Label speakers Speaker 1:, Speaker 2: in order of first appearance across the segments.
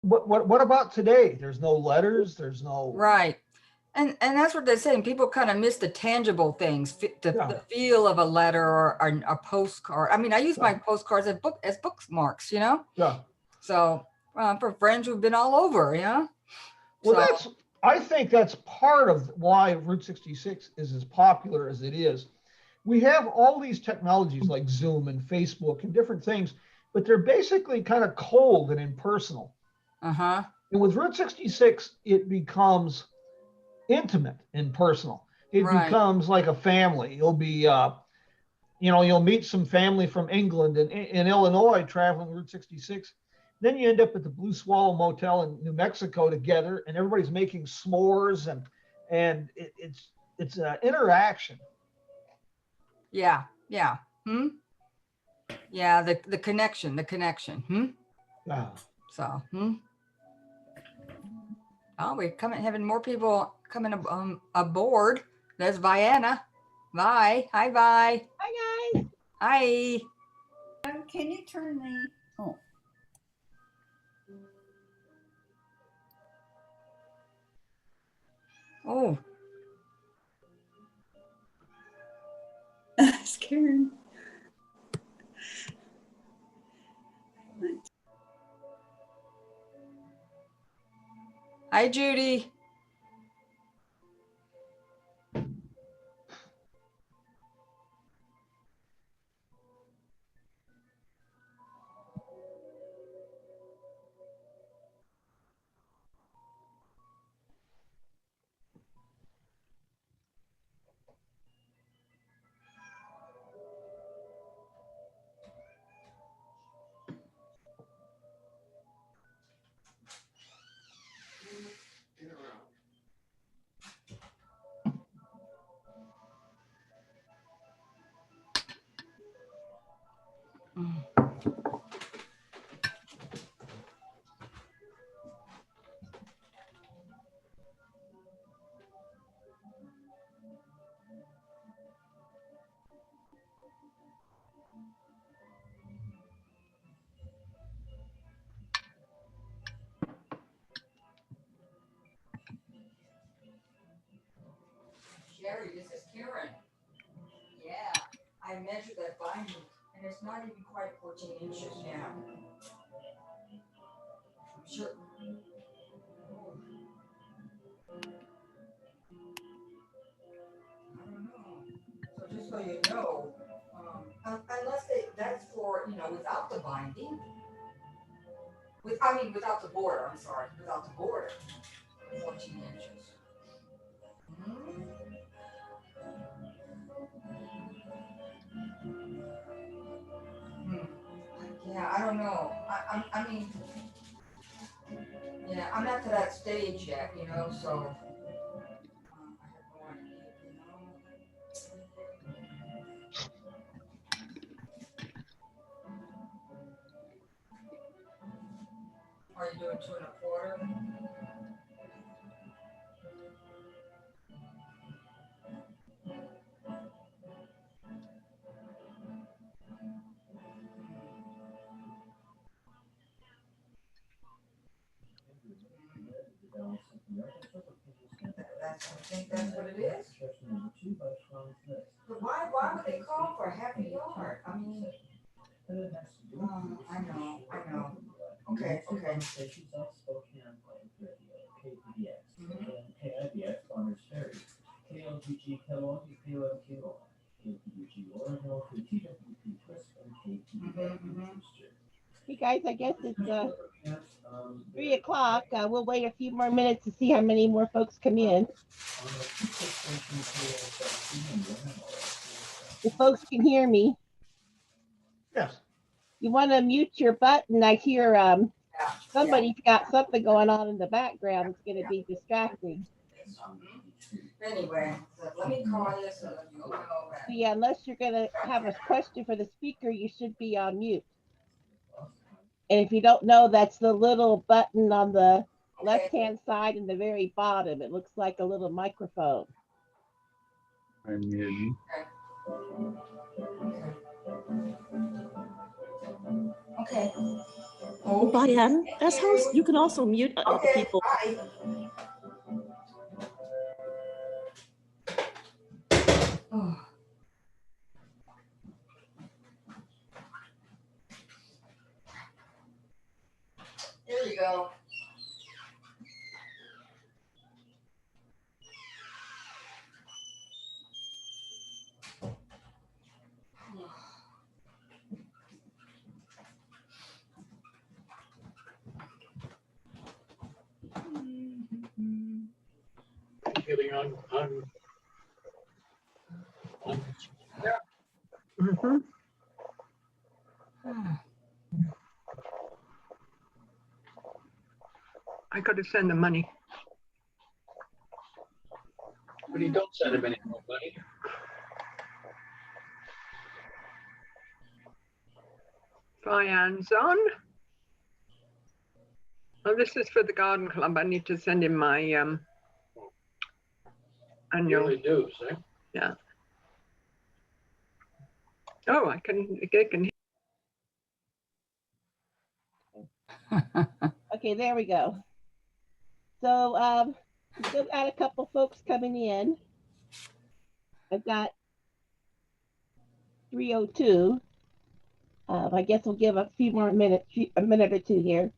Speaker 1: what about today? There's no letters. There's no.
Speaker 2: Right. And that's what they're saying. People kind of miss the tangible things,
Speaker 1: Yeah.
Speaker 2: the feel of a letter or a postcard. I mean, I use
Speaker 1: Yeah.
Speaker 2: my postcards as bookmarks, you know?
Speaker 1: Yeah.
Speaker 2: So for friends who've been all over, you know?
Speaker 1: Well,
Speaker 2: So,
Speaker 1: I think that's part of why Route 66 is as popular as it is. We have all these technologies like Zoom and Facebook and different things, but they're basically kind of cold and impersonal.
Speaker 2: uh-huh.
Speaker 1: And with Route 66, it becomes intimate and personal. It
Speaker 2: Right.
Speaker 1: becomes like a family. You'll meet some family from England and in Illinois traveling Route 66. Then you end up at the Blue Swallow Motel in New Mexico together, and everybody's making s'mores, and it's an interaction.
Speaker 2: Yeah. Yeah. Hmm. Yeah. The connection. Hmm.
Speaker 1: Yeah.
Speaker 2: So, oh, we're having more people coming aboard. There's Vienna. Vi. Hi, Vi.
Speaker 3: Hi guys.
Speaker 2: Hi.
Speaker 3: Can you turn the? Oh,
Speaker 2: Oh,
Speaker 3: it's Karen.
Speaker 2: hi, Judy. Mm. Sherry, this is Karen. Yeah, I measured that binding, and it's not even quite 14 inches now. I'm sure. I don't know. So just so you know, unless that's for, without the binding, without the border, I'm sorry, without the border, 14 inches. Hmm. Hmm. Yeah, I don't know. I mean, yeah, I'm not to that stage yet, so I have no idea. Are you doing 2 1/4? I think that's what it is. But why would they call for a half a yard? I mean, I know. Okay, okay. Mm-hmm.
Speaker 4: Hey guys, I guess it's 3 o'clock. We'll wait a few more minutes to see how many more folks come in. If folks can hear me,
Speaker 1: Yes.
Speaker 4: you want to mute your button. I hear somebody's got something going on in the background. It's going to be distracting.
Speaker 2: Anyway, so let me call you so that you'll know that.
Speaker 4: So yeah, unless you're going to have a question for the speaker, you should be on mute. And if you don't know, that's the little button on the left-hand side in the very bottom. It looks like a little microphone.
Speaker 5: I'm muted.
Speaker 2: Okay. Oh,
Speaker 6: Diane, as host, you can also mute the
Speaker 2: okay,
Speaker 6: people.
Speaker 2: bye. Oh. There you go.
Speaker 5: Getting on.
Speaker 6: Mhm.
Speaker 7: I got to send the money.
Speaker 5: But you don't send him any more money.
Speaker 7: Diane's on. Oh, this is for the garden club. I need to send him my annual.
Speaker 5: Yearly dues, eh?
Speaker 7: Yeah. Oh, I can.
Speaker 4: Okay, there we go. So we still got a couple folks coming in. I've got 3:02. I guess we'll give a few more minutes, a minute or two here.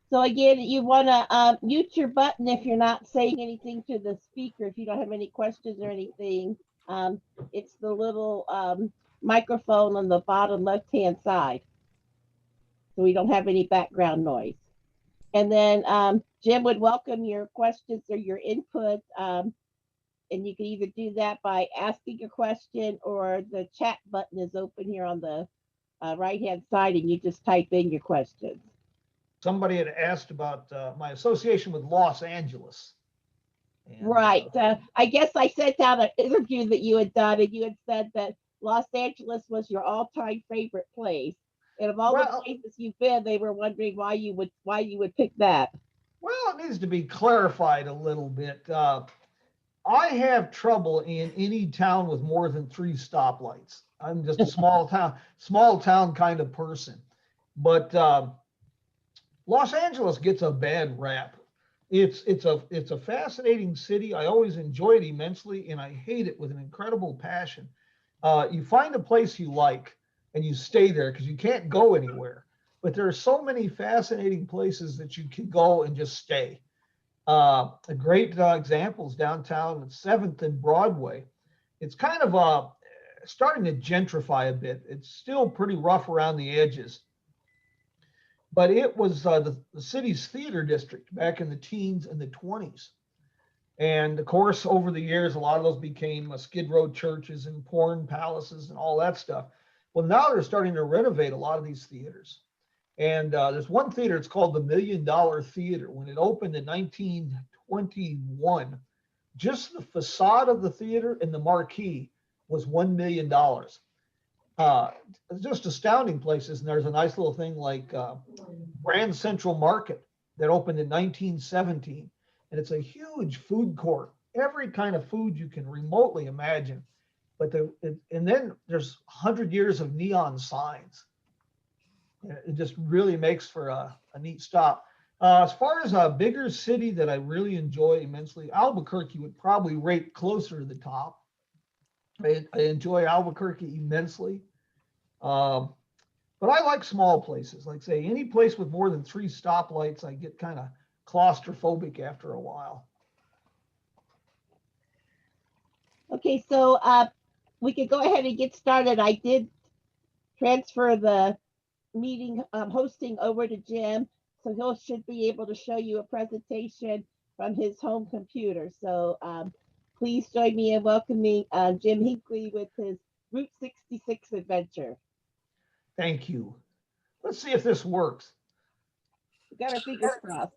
Speaker 4: So again, you want to mute your button if you're not saying anything to the speaker. If you don't have any questions or anything, it's the little microphone on the bottom left-hand side, so we don't have any background noise. And then Jim would welcome your questions or your input. And you can either do that by asking a question, or the chat button is open here on the right-hand side, and you just type in your questions.
Speaker 1: Somebody had asked about my association with Los Angeles. And,
Speaker 4: Right. I guess I sent out an interview that you had done, and you had said that Los Angeles was your all-time favorite place. And of all the places you've been, they were wondering why you would pick that.
Speaker 1: Well, it needs to be clarified a little bit. I have trouble in any town with more than 3 stoplights. I'm just a small town kind of person. But Los Angeles gets a bad rap. It's a fascinating city. I always enjoy it immensely, and I hate it with an incredible passion. You find a place you like and you stay there because you can't go anywhere. But there are so many fascinating places that you can go and just stay. A great example is downtown at 7th and Broadway. It's kind of starting to gentrify a bit. It's still pretty rough around the edges. But it was the city's theater district back in the teens and the 20s. And of course, over the years, a lot of those became Skid Row churches and porn palaces and all that stuff. Well, now they're starting to renovate a lot of these theaters. And there's one theater, it's called the $1 Million Theater. When it opened in 1921, just the facade of the theater and the marquee was $1 million. Just astounding places. And there's a nice little thing like Grand Central Market that opened in 1917. And it's a huge food court, every kind of food you can remotely imagine. But and then there's 100 years of neon signs. It just really makes for a neat stop. As far as a bigger city that I really enjoy immensely, Albuquerque would probably rate closer to the top. I enjoy Albuquerque immensely. But I like small places. Like say any place with more than 3 stoplights, I get kind of claustrophobic after a while.
Speaker 4: Okay, so we could go ahead and get started. I did transfer the meeting hosting over to Jim, so he should be able to show you a presentation from his home computer. So please join me in welcoming Jim Hinckley with his Route 66 adventure.
Speaker 1: Thank you. Let's see if this works.
Speaker 4: We got our fingers crossed.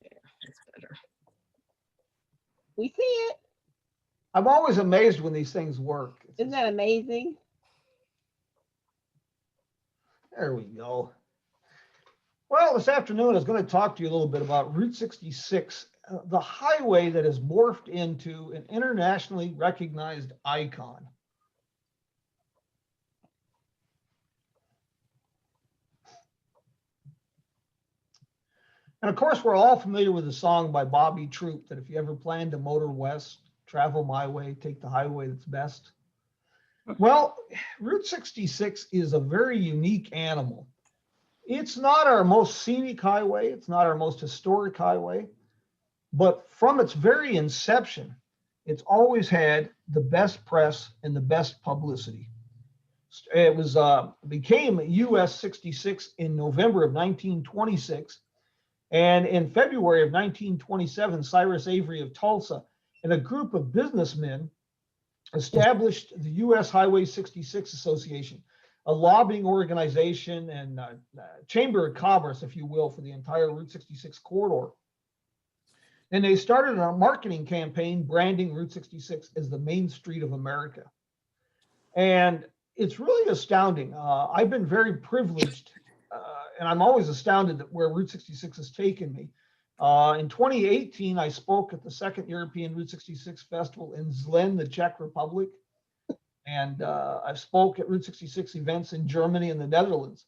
Speaker 6: That's better.
Speaker 4: We see it.
Speaker 1: I'm always amazed when these things work.
Speaker 4: Isn't that amazing?
Speaker 1: There we go. Well, this afternoon I was going to talk to you a little bit about Route 66, the highway that has morphed into an internationally recognized icon. And of course, we're all familiar with the song by Bobby Troop that if you ever plan to motor west, travel my way, take the highway that's best. Well, Route 66 is a very unique animal. It's not our most scenic highway, it's not our most historic highway, but from its very inception, it's always had the best press and the best publicity. It was became US 66 in November of 1926. And in February of 1927, Cyrus Avery of Tulsa and a group of businessmen established the U.S. Highway 66 Association, a lobbying organization and chamber of commerce, if you will, for the entire Route 66 corridor. And they started a marketing campaign branding Route 66 as the Main Street of America. And it's really astounding. I've been very privileged, and I'm always astounded at where Route 66 has taken me. In 2018, I spoke at the second European Route 66 Festival in Zlin, the Czech Republic. And I spoke at Route 66 events in Germany and the Netherlands.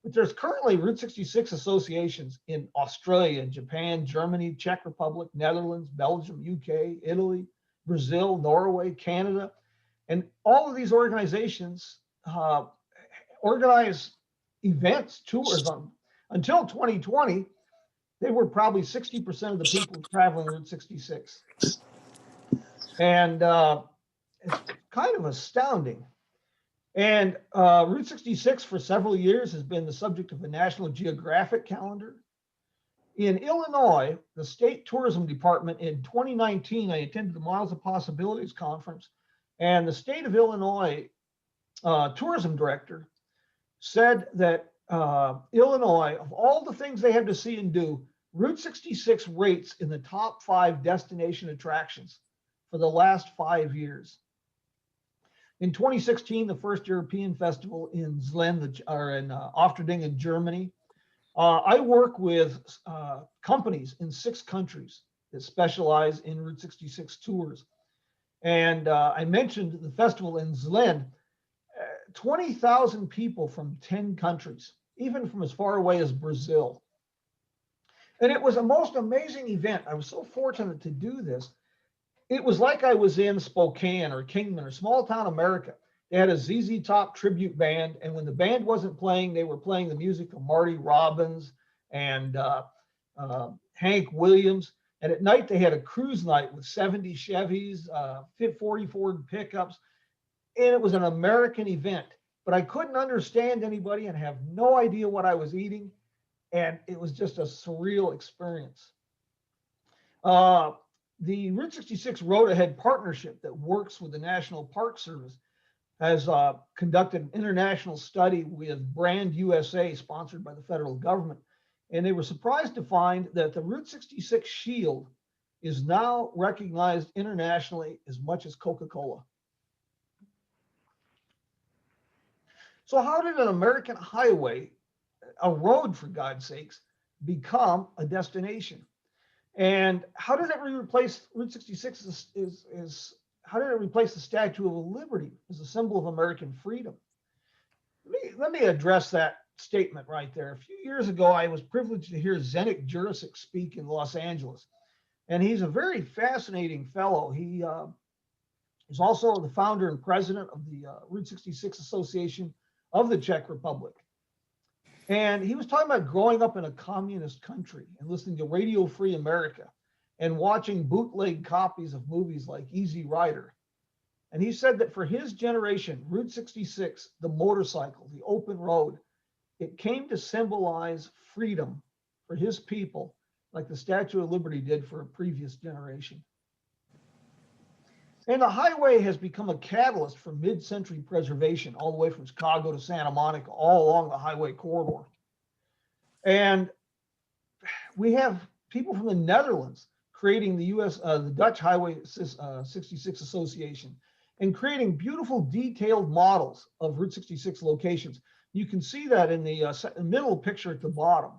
Speaker 1: But there's currently Route 66 associations in Australia, Japan, Germany, Czech Republic, Netherlands, Belgium, UK, Italy, Brazil, Norway, Canada. And all of these organizations organize events, tours on. Until 2020, they were probably 60% of the people traveling Route 66. And it's kind of astounding. And Route 66 for several years has been the subject of a National Geographic calendar. In Illinois, the State Tourism Department in 2019, I attended the Miles of Possibilities conference, and the state of Illinois tourism director said that Illinois, of all the things they had to see and do, Route 66 rates in the top 5 destination attractions for the last 5 years. In 2016, the first European festival in Zlin, or in Ofterdingen, Germany, I work with companies in 6 countries that specialize in Route 66 tours. And I mentioned the festival in Zlin, 20,000 people from 10 countries, even from as far away as Brazil. And it was a most amazing event. I was so fortunate to do this. It was like I was in Spokane or Kingman or small town America. They had a ZZ Top tribute band, and when the band wasn't playing, they were playing the music of Marty Robbins and Hank Williams. And at night, they had a cruise night with 70 Chevys, 40 Ford pickups, and it was an American event. But I couldn't understand anybody and have no idea what I was eating, and it was just a surreal experience. The Route 66 Road Ahead Partnership that works with the National Park Service has conducted an international study with Brand USA, sponsored by the federal government. And they were surprised to find that the Route 66 Shield is now recognized internationally as much as Coca-Cola. So how did an American highway, a road for God's sakes, become a destination? And how did it replace Route 66 how did it replace the Statue of Liberty as a symbol of American freedom? Let me address that statement right there. A few years ago, I was privileged to hear Zdeněk Jurisic speak in Los Angeles. And he's a very fascinating fellow. He is also the founder and president of the Route 66 Association of the Czech Republic. And he was talking about growing up in a communist country and listening to Radio Free America and watching bootleg copies of movies like Easy Rider. And he said that for his generation, Route 66, the motorcycle, the open road, it came to symbolize freedom for his people, like the Statue of Liberty did for a previous generation. And the highway has become a catalyst for mid-century preservation, all the way from Chicago to Santa Monica, all along the highway corridor. And we have people from the Netherlands creating the Dutch Highway 66 Association, and creating beautiful detailed models of Route 66 locations. You can see that in the middle picture at the bottom.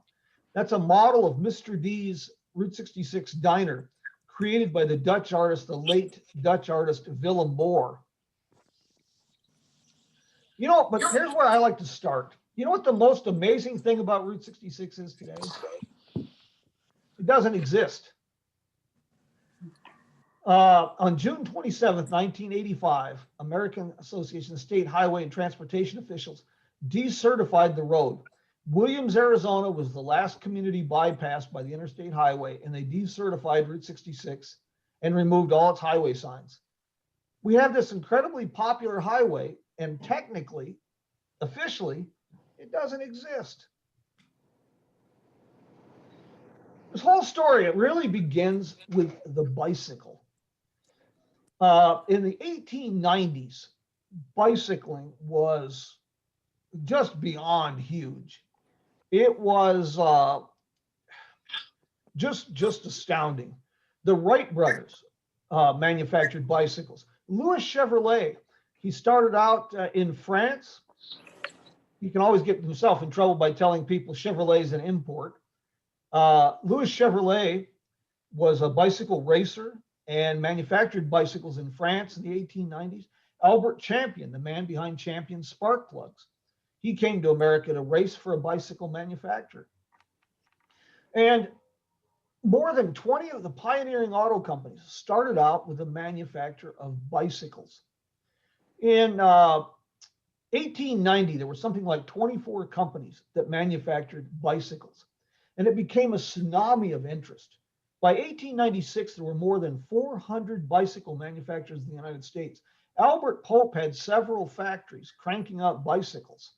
Speaker 1: That's a model of Mr. D's Route 66 diner, created by the Dutch artist, the late Dutch artist Willem Boer. You know, but here's where I like to start. You know what the most amazing thing about Route 66 is today? It doesn't exist. On June 27th, 1985, American Association of State Highway and Transportation Officials decertified the road. Williams, Arizona was the last community bypassed by the interstate highway, and they decertified Route 66 and removed all its highway signs. We have this incredibly popular highway, and technically, officially, it doesn't exist. This whole story, it really begins with the bicycle. In the 1890s, bicycling was just beyond huge. It was just astounding. The Wright brothers manufactured bicycles. Louis Chevrolet, he started out in France. You can always get himself in trouble by telling people Chevrolet is an import. Louis Chevrolet was a bicycle racer and manufactured bicycles in France in the 1890s. Albert Champion, the man behind Champion spark plugs, he came to America to race for a bicycle manufacturer. And more than 20 of the pioneering auto companies started out with the manufacture of bicycles. In 1890, there were something like 24 companies that manufactured bicycles, and it became a tsunami of interest. By 1896, there were more than 400 bicycle manufacturers in the United States. Albert Pope had several factories cranking out bicycles.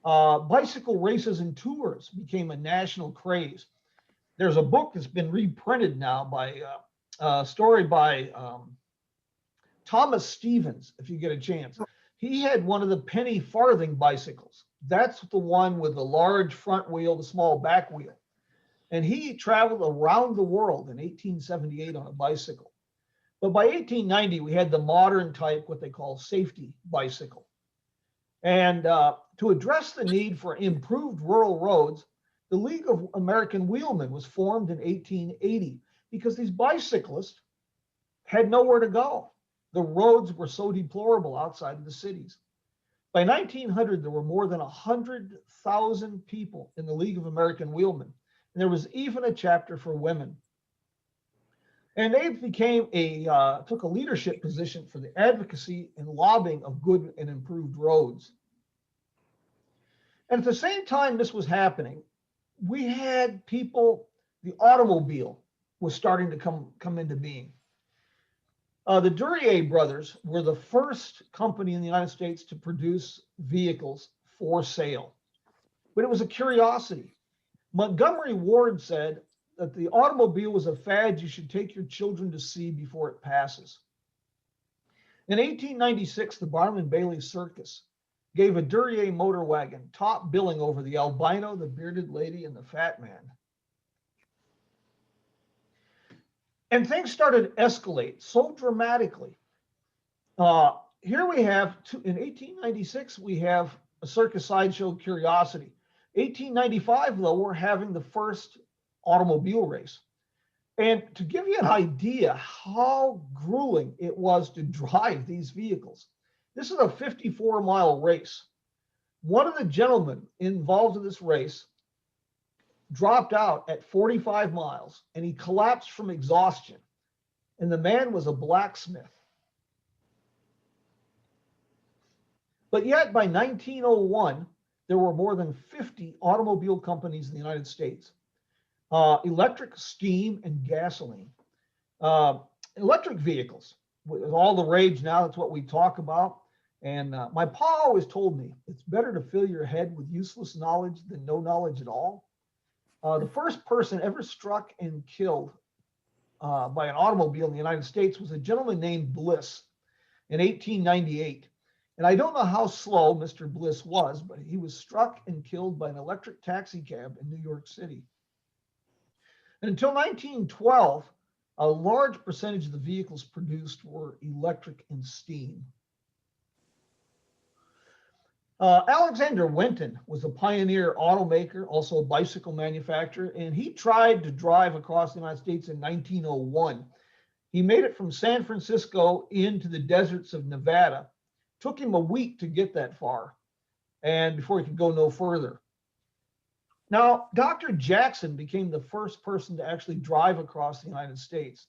Speaker 1: Bicycle races and tours became a national craze. There's a book that's been reprinted now by a story by Thomas Stevens, if you get a chance. He had one of the penny farthing bicycles. That's the one with the large front wheel, the small back wheel. And he traveled around the world in 1878 on a bicycle. But by 1890, we had the modern type, what they call safety bicycle. And to address the need for improved rural roads, the League of American Wheelmen was formed in 1880 because these bicyclists had nowhere to go. The roads were so deplorable outside of the cities. By 1900, there were more than 100,000 people in the League of American Wheelmen. And there was even a chapter for women. And they took a leadership position for the advocacy and lobbying of good and improved roads. And at the same time this was happening, we had people, the automobile was starting to come into being. The Duryea brothers were the first company in the United States to produce vehicles for sale, but it was a curiosity. Montgomery Ward said that the automobile was a fad you should take your children to see before it passes. In 1896, the Barnum and Bailey Circus gave a Duryea motor wagon top billing over the albino, the bearded lady, and the fat man. And things started to escalate so dramatically. Here we have, in 1896, we have a circus sideshow curiosity. 1895, though, we're having the first automobile race. And to give you an idea how grueling it was to drive these vehicles, this is a 54-mile race. One of the gentlemen involved in this race dropped out at 45 miles and he collapsed from exhaustion. And the man was a blacksmith. But yet by 1901, there were more than 50 automobile companies in the United States. Electric, steam, and gasoline. Electric vehicles, with all the rage now, that's what we talk about. And my pa always told me, it's better to fill your head with useless knowledge than no knowledge at all. The first person ever struck and killed by an automobile in the United States was a gentleman named Bliss in 1898. And I don't know how slow Mr. Bliss was, but he was struck and killed by an electric taxi cab in New York City. And until 1912, a large percentage of the vehicles produced were electric and steam. Alexander Winton was a pioneer automaker, also a bicycle manufacturer, and he tried to drive across the United States in 1901. He made it from San Francisco into the deserts of Nevada. Took him a week to get that far, and before he could go no further. Now, Dr. Jackson became the first person to actually drive across the United States.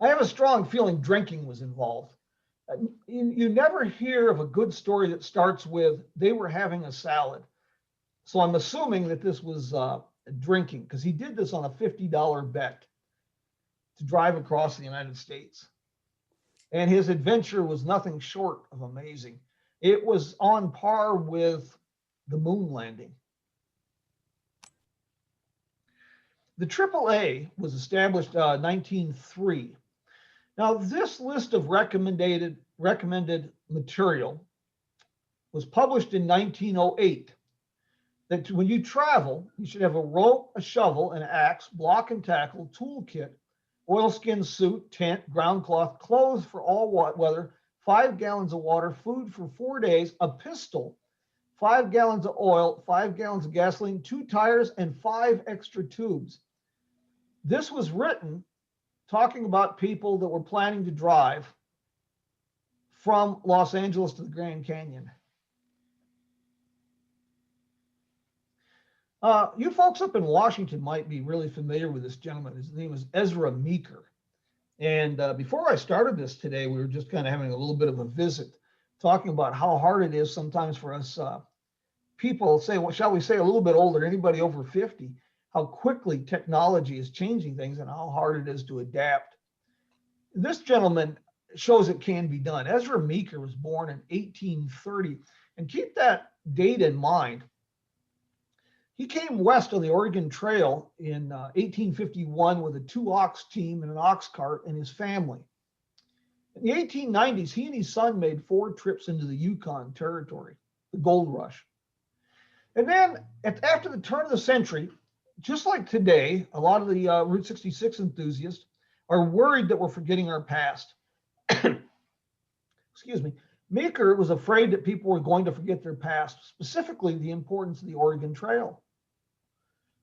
Speaker 1: I have a strong feeling drinking was involved. You never hear of a good story that starts with they were having a salad. So I'm assuming that this was drinking, because he did this on a $50 bet to drive across the United States. And his adventure was nothing short of amazing. It was on par with the moon landing. The AAA was established 1903. Now, this list of recommended material was published in 1908. That when you travel, you should have a rope, a shovel, an axe, block and tackle, toolkit, oilskin suit, tent, ground cloth, clothes for all weather, 5 gallons of water, food for 4 days, a pistol, 5 gallons of oil, 5 gallons of gasoline, 2 tires, and 5 extra tubes. This was written talking about people that were planning to drive from Los Angeles to the Grand Canyon. You folks up in Washington might be really familiar with this gentleman. His name is Ezra Meeker. And before I started this today, we were just kind of having a little bit of a visit, talking about how hard it is sometimes for us people, say, well, shall we say a little bit older, anybody over 50, how quickly technology is changing things and how hard it is to adapt. This gentleman shows it can be done. Ezra Meeker was born in 1830, and keep that date in mind. He came west on the Oregon Trail in 1851 with a 2-ox team and an ox cart and his family. In the 1890s, he and his son made 4 trips into the Yukon Territory, the gold rush. And then after the turn of the century, just like today, a lot of the Route 66 enthusiasts are worried that we're forgetting our past. Excuse me. Meeker was afraid that people were going to forget their past, specifically the importance of the Oregon Trail.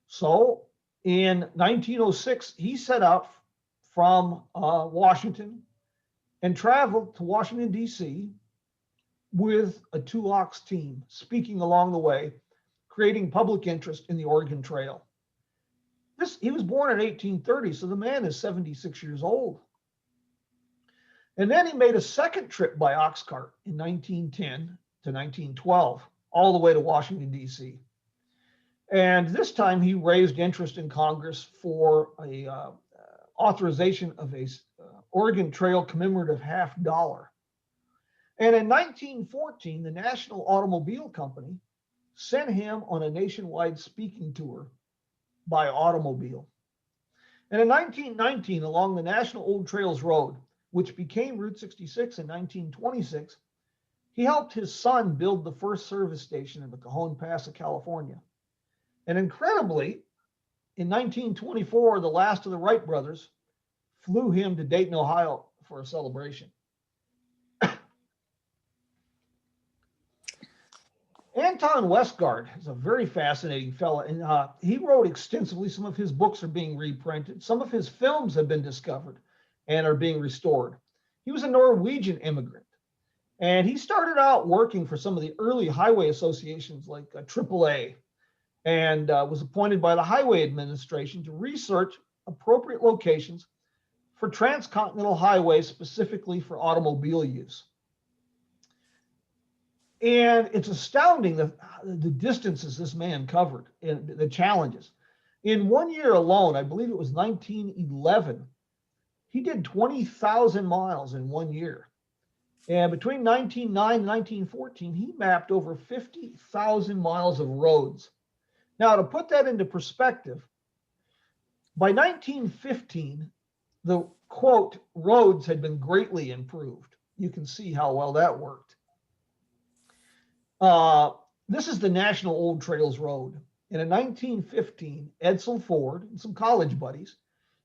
Speaker 1: So in 1906, he set out from Washington and traveled to Washington, D.C. with a 2-ox team, speaking along the way, creating public interest in the Oregon Trail. He was born in 1830, so the man is 76 years old. And then he made a second trip by ox cart in 1910 to 1912, all the way to Washington, D.C. And this time he raised interest in Congress for a authorization of a Oregon Trail commemorative $50. And in 1914, the National Automobile Company sent him on a nationwide speaking tour by automobile. And in 1919, along the National Old Trails Road, which became Route 66 in 1926, he helped his son build the first service station in the Cajon Pass of California. And incredibly, in 1924, the last of the Wright brothers flew him to Dayton, Ohio for a celebration. Anton Westgard is a very fascinating fellow, and he wrote extensively. Some of his books are being reprinted. Some of his films have been discovered and are being restored. He was a Norwegian immigrant, and he started out working for some of the early highway associations like AAA, and was appointed by the Highway Administration to research appropriate locations for transcontinental highways, specifically for automobile use. And it's astounding the distances this man covered and the challenges. In 1 year alone, I believe it was 1911, he did 20,000 miles in 1 year. And between 1909 and 1914, he mapped over 50,000 miles of roads. Now, to put that into perspective, by 1915, the quote, roads had been greatly improved. You can see how well that worked. This is the National Old Trails Road. And in 1915, Edsel Ford and some college buddies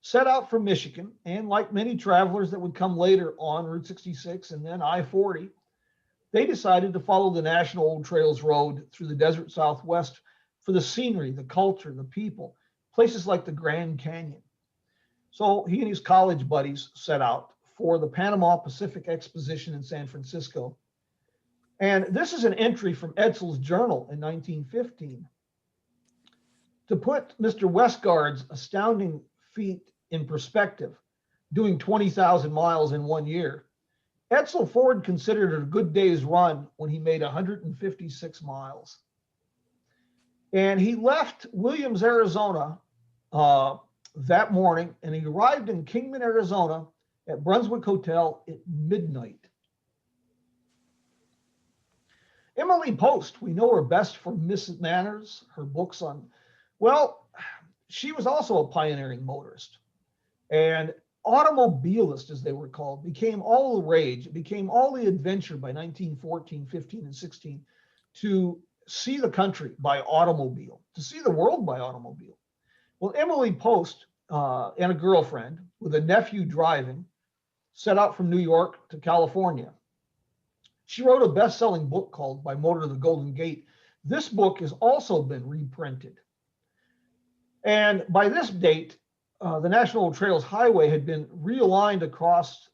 Speaker 1: set out from Michigan. And like many travelers that would come later on Route 66 and then I-40, they decided to follow the National Old Trails Road through the desert Southwest for the scenery, the culture, the people, places like the Grand Canyon. So he and his college buddies set out for the Panama Pacific Exposition in San Francisco. And this is an entry from Edsel's journal in 1915. To put Mr. Westgard's astounding feat in perspective, doing 20,000 miles in 1 year, Edsel Ford considered it a good day's run when he made 156 miles. And he left Williams, Arizona that morning, and he arrived in Kingman, Arizona at Brunswick Hotel at midnight. Emily Post, we know her best for Mrs. Manners, her books on, well, she was also a pioneering motorist. And automobilist, as they were called, became all the rage. It became all the adventure by 1914, 15, and 16 to see the country by automobile, to see the world by automobile. Well, Emily Post and a girlfriend with a nephew driving set out from New York to California. She wrote a best-selling book called By Motor to the Golden Gate. This book has also been reprinted. And by this date, the National Trails Highway had been realigned across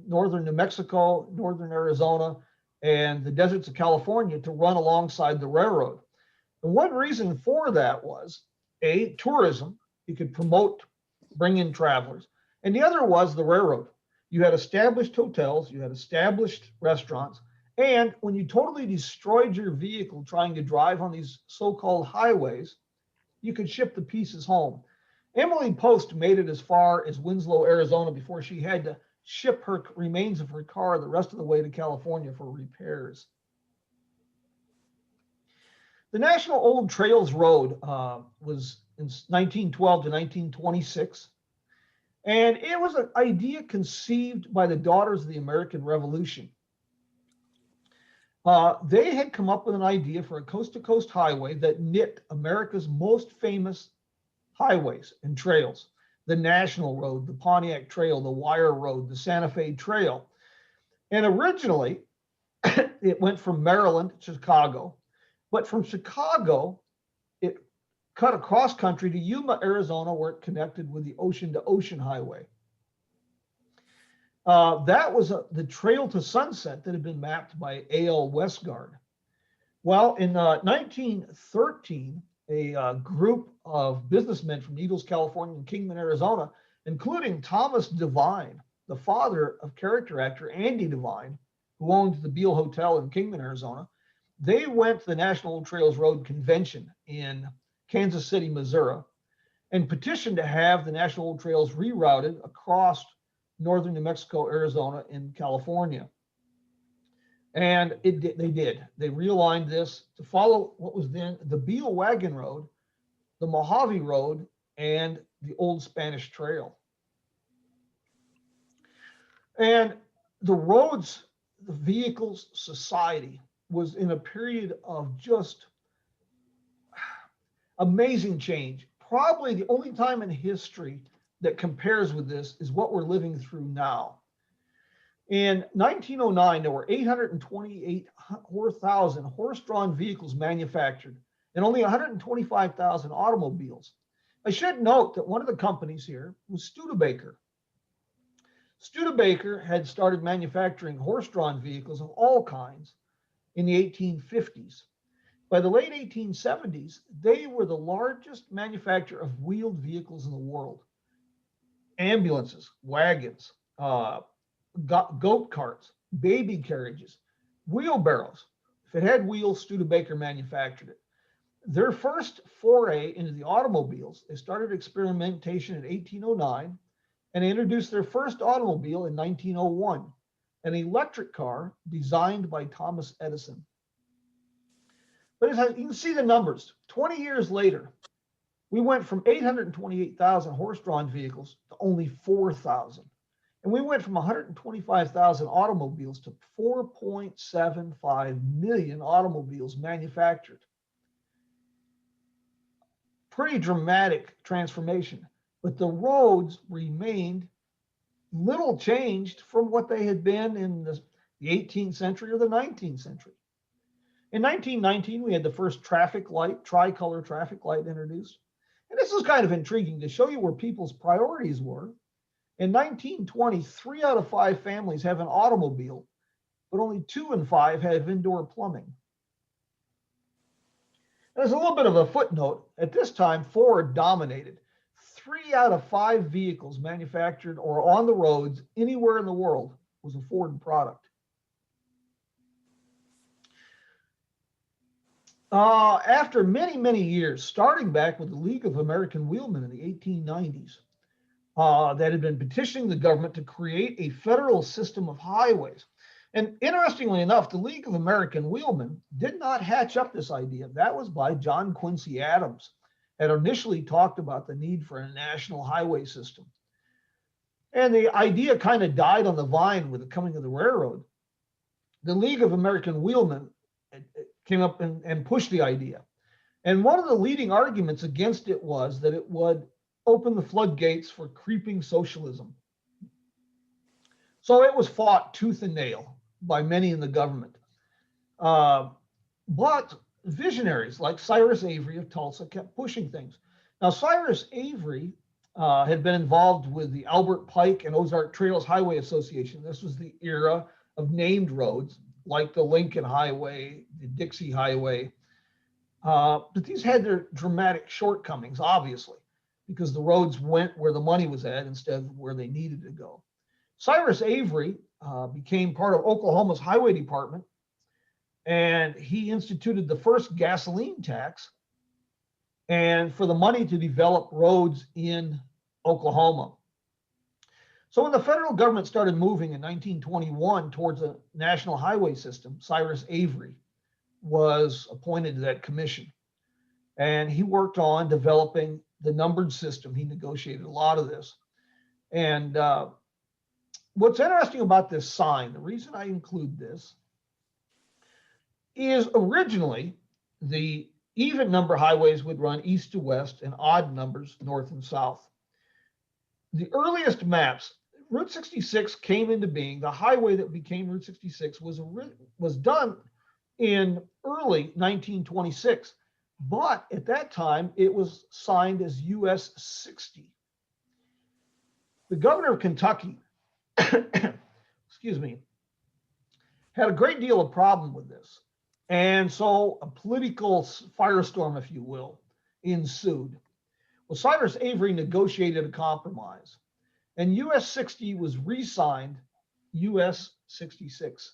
Speaker 1: northern New Mexico, northern Arizona, and the deserts of California to run alongside the railroad. And one reason for that was, A, tourism. You could promote, bring in travelers. And the other was the railroad. You had established hotels, you had established restaurants, and when you totally destroyed your vehicle trying to drive on these so-called highways, you could ship the pieces home. Emily Post made it as far as Winslow, Arizona before she had to ship her remains of her car the rest of the way to California for repairs. The National Old Trails Road was in 1912 to 1926. And it was an idea conceived by the Daughters of the American Revolution. They had come up with an idea for a coast-to-coast highway that knit America's most famous highways and trails: the National Road, the Pontiac Trail, the Wire Road, the Santa Fe Trail. And originally, it went from Maryland to Chicago, but from Chicago, it cut across country to Yuma, Arizona, where it connected with the ocean-to-ocean highway. That was the Trail to Sunset that had been mapped by A.L. Westgard. Well, in 1913, a group of businessmen from Needles, California, and Kingman, Arizona, including Thomas Devine, the father of character actor Andy Devine, who owned the Beale Hotel in Kingman, Arizona, they went to the National Trails Road Convention in Kansas City, Missouri, and petitioned to have the National Old Trails rerouted across northern New Mexico, Arizona, and California. And they did. They realigned this to follow what was then the Beale Wagon Road, the Mojave Road, and the Old Spanish Trail. And the roads, the vehicles society was in a period of just amazing change. Probably the only time in history that compares with this is what we're living through now. In 1909, there were 828,000 horse-drawn vehicles manufactured and only 125,000 automobiles. I should note that one of the companies here was Studebaker. Studebaker had started manufacturing horse-drawn vehicles of all kinds in the 1850s. By the late 1870s, they were the largest manufacturer of wheeled vehicles in the world. Ambulances, wagons, goat carts, baby carriages, wheelbarrows. If it had wheels, Studebaker manufactured it. Their first foray into the automobiles, they started experimentation in 1809, and they introduced their first automobile in 1901, an electric car designed by Thomas Edison. But as you can see the numbers, 20 years later, we went from 828,000 horse-drawn vehicles to only 4,000. And we went from 125,000 automobiles to 4.75 million automobiles manufactured. Pretty dramatic transformation, but the roads remained little changed from what they had been in the 18th century or the 19th century. In 1919, we had the first traffic light, tricolor traffic light introduced. And this is kind of intriguing to show you where people's priorities were. In 1920, 3 out of 5 families have an automobile, but only 2 in 5 have indoor plumbing. There's a little bit of a footnote. At this time, Ford dominated. 3 out of 5 vehicles manufactured or on the roads anywhere in the world was a Ford product. After many, many years, starting back with the League of American Wheelmen in the 1890s, that had been petitioning the government to create a federal system of highways. And interestingly enough, the League of American Wheelmen did not hatch up this idea. That was by John Quincy Adams, had initially talked about the need for a national highway system. And the idea kind of died on the vine with the coming of the railroad. The League of American Wheelmen came up and pushed the idea. And one of the leading arguments against it was that it would open the floodgates for creeping socialism. So it was fought tooth and nail by many in the government. But visionaries like Cyrus Avery of Tulsa kept pushing things. Now, Cyrus Avery had been involved with the Albert Pike and Ozark Trails Highway Association. This was the era of named roads like the Lincoln Highway, the Dixie Highway. But these had their dramatic shortcomings, obviously, because the roads went where the money was at instead of where they needed to go. Cyrus Avery became part of Oklahoma's highway department, and he instituted the first gasoline tax and for the money to develop roads in Oklahoma. So when the federal government started moving in 1921 towards a national highway system, Cyrus Avery was appointed to that commission. And he worked on developing the numbered system. He negotiated a lot of this. And what's interesting about this sign, the reason I include this, is originally the even number highways would run east to west and odd numbers north and south. The earliest maps, Route 66 came into being. The highway that became Route 66 was done in early 1926, but at that time it was signed as US 60. The governor of Kentucky, excuse me, had a great deal of problem with this. And so a political firestorm, if you will, ensued. Well, Cyrus Avery negotiated a compromise, and US 60 was re-signed US 66.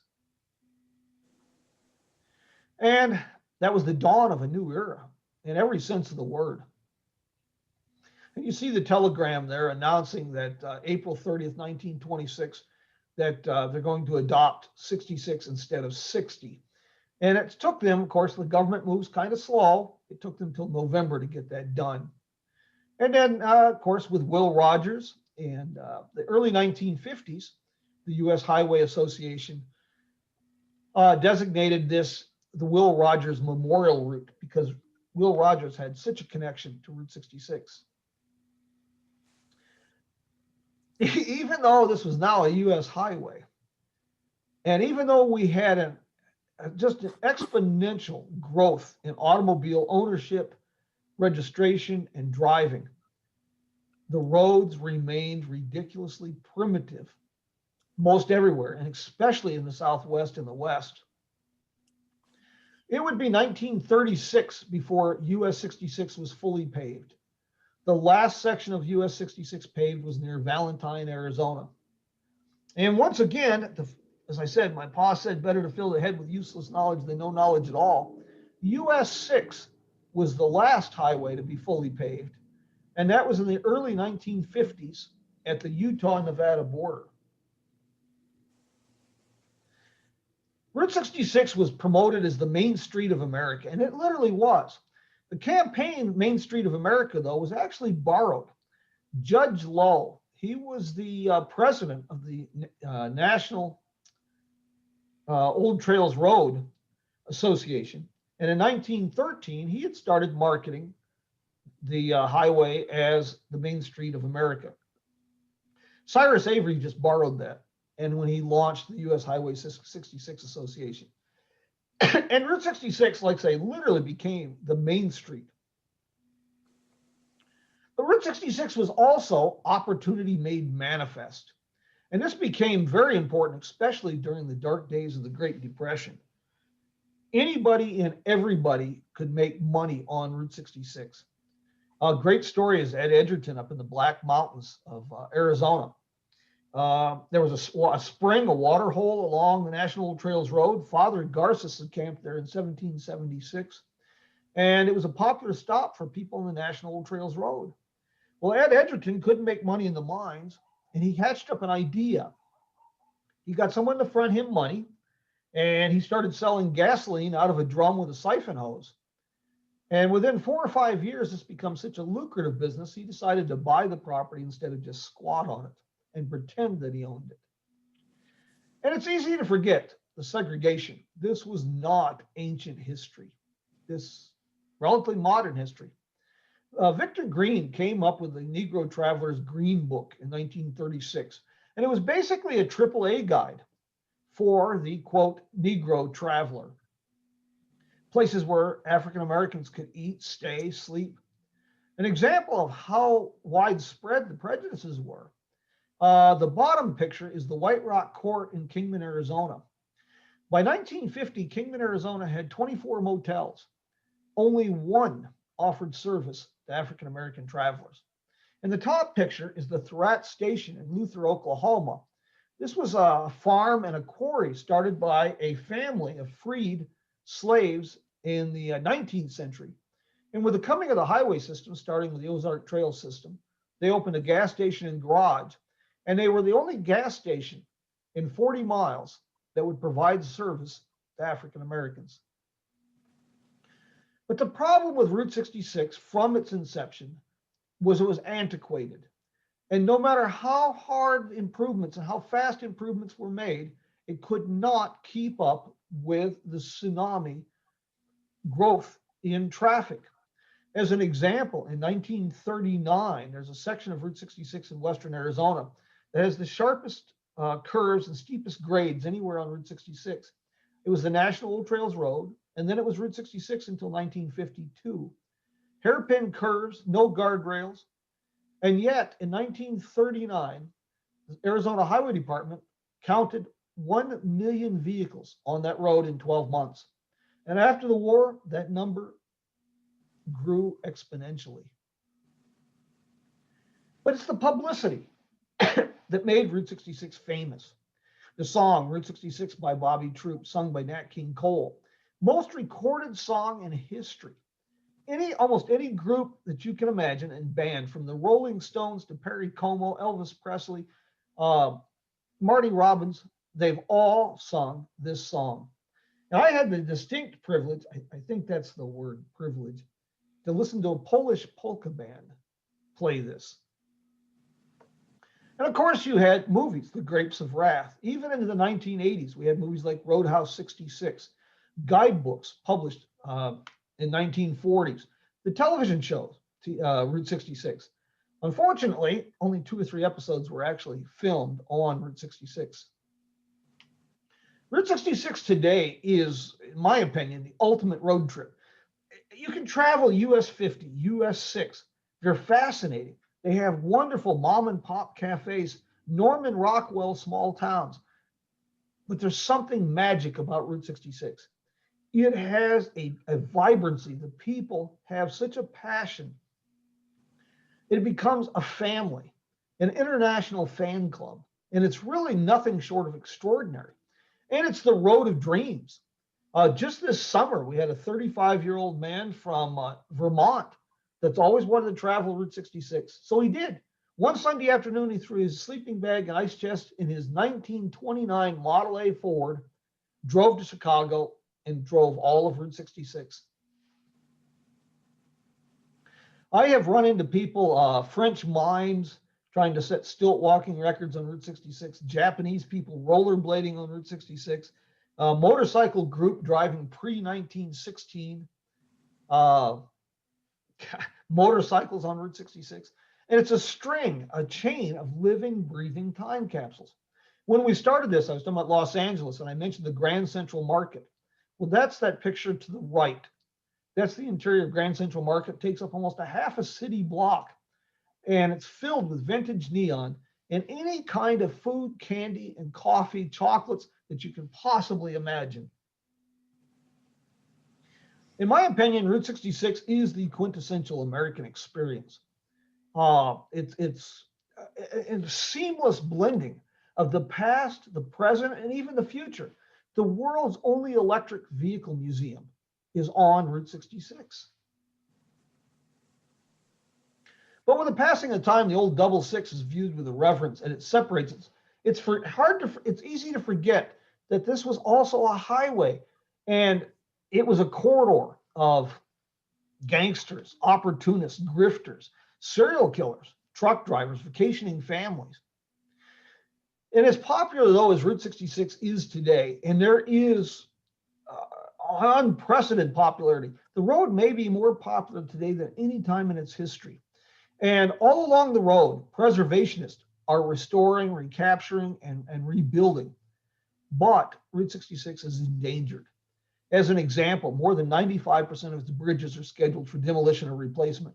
Speaker 1: And that was the dawn of a new era in every sense of the word. And you see the telegram there announcing that April 30th, 1926, that they're going to adopt 66 instead of 60. And it took them, of course, the government moves kind of slow. It took them until November to get that done. And then, of course, with Will Rogers and the early 1950s, the U.S. Highway Association designated this the Will Rogers Memorial Route because Will Rogers had such a connection to Route 66. Even though this was now a U.S. highway, and even though we had just an exponential growth in automobile ownership, registration, and driving, the roads remained ridiculously primitive most everywhere, and especially in the Southwest and the West. It would be 1936 before US 66 was fully paved. The last section of US 66 paved was near Valentine, Arizona. And once again, as I said, my pa said better to fill the head with useless knowledge than no knowledge at all. US 6 was the last highway to be fully paved. And that was in the early 1950s at the Utah-Nevada border. Route 66 was promoted as the Main Street of America, and it literally was. The campaign Main Street of America, though, was actually borrowed. Judge Lowe, he was the president of the National Old Trails Road Association. And in 1913, he had started marketing the highway as the Main Street of America. Cyrus Avery just borrowed that. And when he launched the U.S. Highway 66 Association. And Route 66, like I say, literally became the main street. But Route 66 was also opportunity made manifest. And this became very important, especially during the dark days of the Great Depression. Anybody and everybody could make money on Route 66. A great story is Ed Edgerton up in the Black Mountains of Arizona. There was a spring, a water hole along the National Trails Road. Father Garces had camped there in 1776, and it was a popular stop for people on the National Trails Road. Well, Ed Edgerton couldn't make money in the mines, and he hatched up an idea. He got someone to front him money, and he started selling gasoline out of a drum with a siphon hose. And within 4 or 5 years, this becomes such a lucrative business, he decided to buy the property instead of just squat on it and pretend that he owned it. And it's easy to forget the segregation. This was not ancient history. This relatively modern history. Victor Green came up with the Negro Traveler's Green Book in 1936, and it was basically a AAA guide for the, quote, Negro traveler. Places where African Americans could eat, stay, sleep. An example of how widespread the prejudices were. The bottom picture is the White Rock Court in Kingman, Arizona. By 1950, Kingman, Arizona had 24 motels. Only one offered service to African American travelers. And the top picture is the Thurrat Station in Luther, Oklahoma. This was a farm and a quarry started by a family of freed slaves in the 19th century. And with the coming of the highway system, starting with the Ozark Trail system, they opened a gas station and garage. And they were the only gas station in 40 miles that would provide service to African Americans. But the problem with Route 66 from its inception was it was antiquated. And no matter how hard improvements and how fast improvements were made, it could not keep up with the tsunami growth in traffic. As an example, in 1939, there's a section of Route 66 in western Arizona that has the sharpest curves and steepest grades anywhere on Route 66. It was the National Old Trails Road, and then it was Route 66 until 1952. Hairpin curves, no guardrails, and yet in 1939, the Arizona Highway Department counted 1 million vehicles on that road in 12 months. And after the war, that number grew exponentially. But it's the publicity that made Route 66 famous. The song Route 66 by Bobby Troup, sung by Nat King Cole, most recorded song in history. Almost any group that you can imagine and band, from the Rolling Stones to Perry Como, Elvis Presley, Marty Robbins, they've all sung this song. Now, I had the distinct privilege, I think that's the word, privilege, to listen to a Polish polka band play this. And of course, you had movies, The Grapes of Wrath. Even into the 1980s, we had movies like Roadhouse 66, guidebooks published in 1940s, the television shows, Route 66. Unfortunately, only 2 or 3 episodes were actually filmed on Route 66. Route 66 today is, in my opinion, the ultimate road trip. You can travel US 50, US 6. They're fascinating. They have wonderful mom and pop cafes, Norman Rockwell small towns. But there's something magic about Route 66. It has a vibrancy. The people have such a passion. It becomes a family, an international fan club. And it's really nothing short of extraordinary. And it's the road of dreams. Just this summer, we had a 35-year-old man from Vermont that's always wanted to travel Route 66. So he did. One Sunday afternoon, he threw his sleeping bag and ice chest in his 1929 Model A Ford, drove to Chicago, and drove all of Route 66. I have run into people, French mimes trying to set stilt walking records on Route 66, Japanese people rollerblading on Route 66, motorcycle group driving pre-1916 motorcycles on Route 66. And it's a chain of living, breathing time capsules. When we started this, I was talking about Los Angeles, and I mentioned the Grand Central Market. Well, that's that picture to the right. That's the interior of Grand Central Market. It takes up almost a half a city block, and it's filled with vintage neon and any kind of food, candy, and coffee, chocolates that you can possibly imagine. In my opinion, Route 66 is the quintessential American experience. It's a seamless blending of the past, the present, and even the future. The world's only electric vehicle museum is on Route 66. But with the passing of time, the old double six is viewed with a reverence, and it separates it. It's easy to forget that this was also a highway, and it was a corridor of gangsters, opportunists, grifters, serial killers, truck drivers, vacationing families. And as popular, though, as Route 66 is today, and there is unprecedented popularity, the road may be more popular today than any time in its history. And all along the road, preservationists are restoring, recapturing, and rebuilding. But Route 66 is endangered. As an example, more than 95% of its bridges are scheduled for demolition or replacement.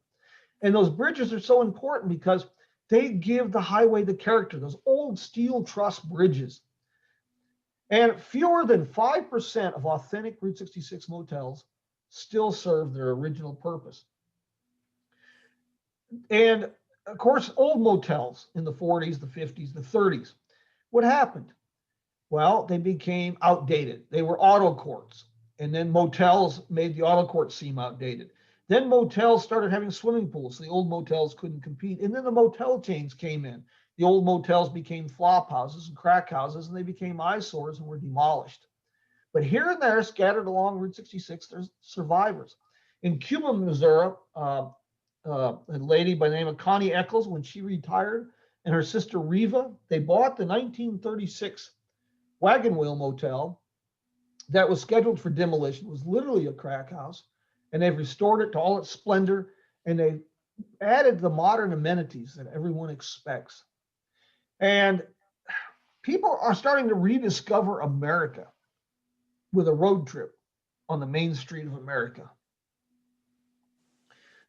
Speaker 1: And those bridges are so important because they give the highway the character, those old steel truss bridges. And fewer than 5% of authentic Route 66 motels still serve their original purpose. And of course, old motels in the 40s, the 50s, the 30s, what happened? Well, they became outdated. They were auto courts. And then motels made the auto courts seem outdated. Then motels started having swimming pools, so the old motels couldn't compete. And then the motel chains came in. The old motels became flop houses and crack houses, and they became eyesores and were demolished. But here and there, scattered along Route 66, there's survivors. In Cuba, Missouri, a lady by the name of Connie Eccles, when she retired, and her sister Reva, they bought the 1936 Wagon Wheel Motel that was scheduled for demolition. It was literally a crack house, and they've restored it to all its splendor, and they've added the modern amenities that everyone expects. And people are starting to rediscover America with a road trip on the main street of America.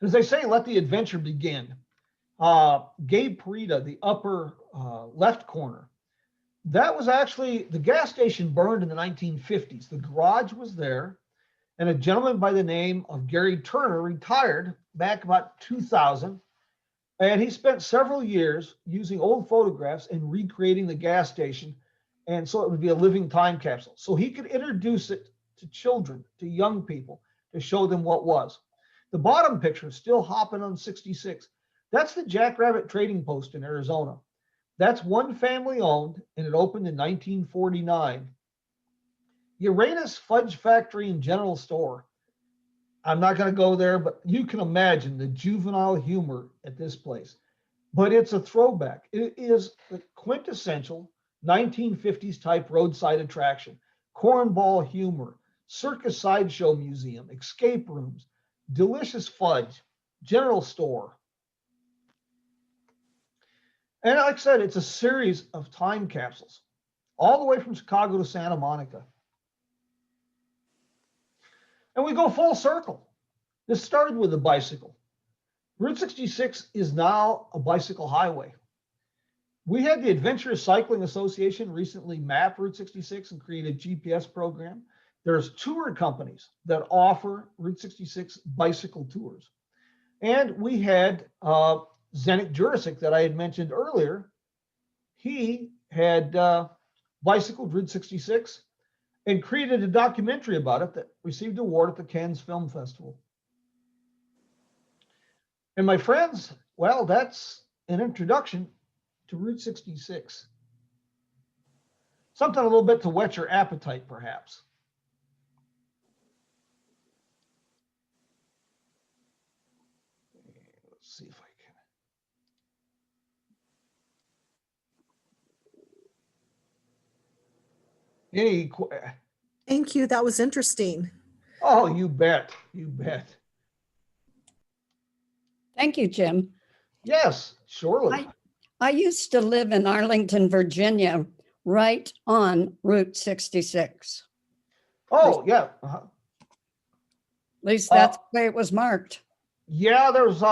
Speaker 1: As they say, let the adventure begin. Gabe Parita, the upper left corner, that was actually, the gas station burned in the 1950s. The garage was there, and a gentleman by the name of Gary Turner retired back about 2000, and he spent several years using old photographs and recreating the gas station, and so it would be a living time capsule. So he could introduce it to children, to young people, to show them what was. The bottom picture is still hopping on 66. That's the Jackrabbit Trading Post in Arizona. That's one family owned, and it opened in 1949. Uranus Fudge Factory and General Store. I'm not going to go there, but you can imagine the juvenile humor at this place. But it's a throwback. It is the quintessential 1950s type roadside attraction. Cornball humor, circus sideshow museum, escape rooms, delicious fudge, general store. And like I said, it's a series of time capsules, all the way from Chicago to Santa Monica. And we go full circle. This started with a bicycle. Route 66 is now a bicycle highway. We had the Adventurous Cycling Association recently map Route 66 and create a GPS program. There's tour companies that offer Route 66 bicycle tours. And we had Zdeněk Jurisic that I had mentioned earlier. He had bicycled Route 66 and created a documentary about it that received an award at the Cannes Film Festival. And my friends, well, that's an introduction to Route 66. Something a little bit to whet your appetite, perhaps. Let's see if I can.
Speaker 8: Thank you. That was interesting.
Speaker 1: Oh, you bet. You bet.
Speaker 9: Thank you, Jim.
Speaker 1: Yes, surely.
Speaker 9: I used to live in Arlington, Virginia, right on Route 66.
Speaker 1: Oh, yeah.
Speaker 9: At least that's the way it was marked.
Speaker 1: Yeah, there's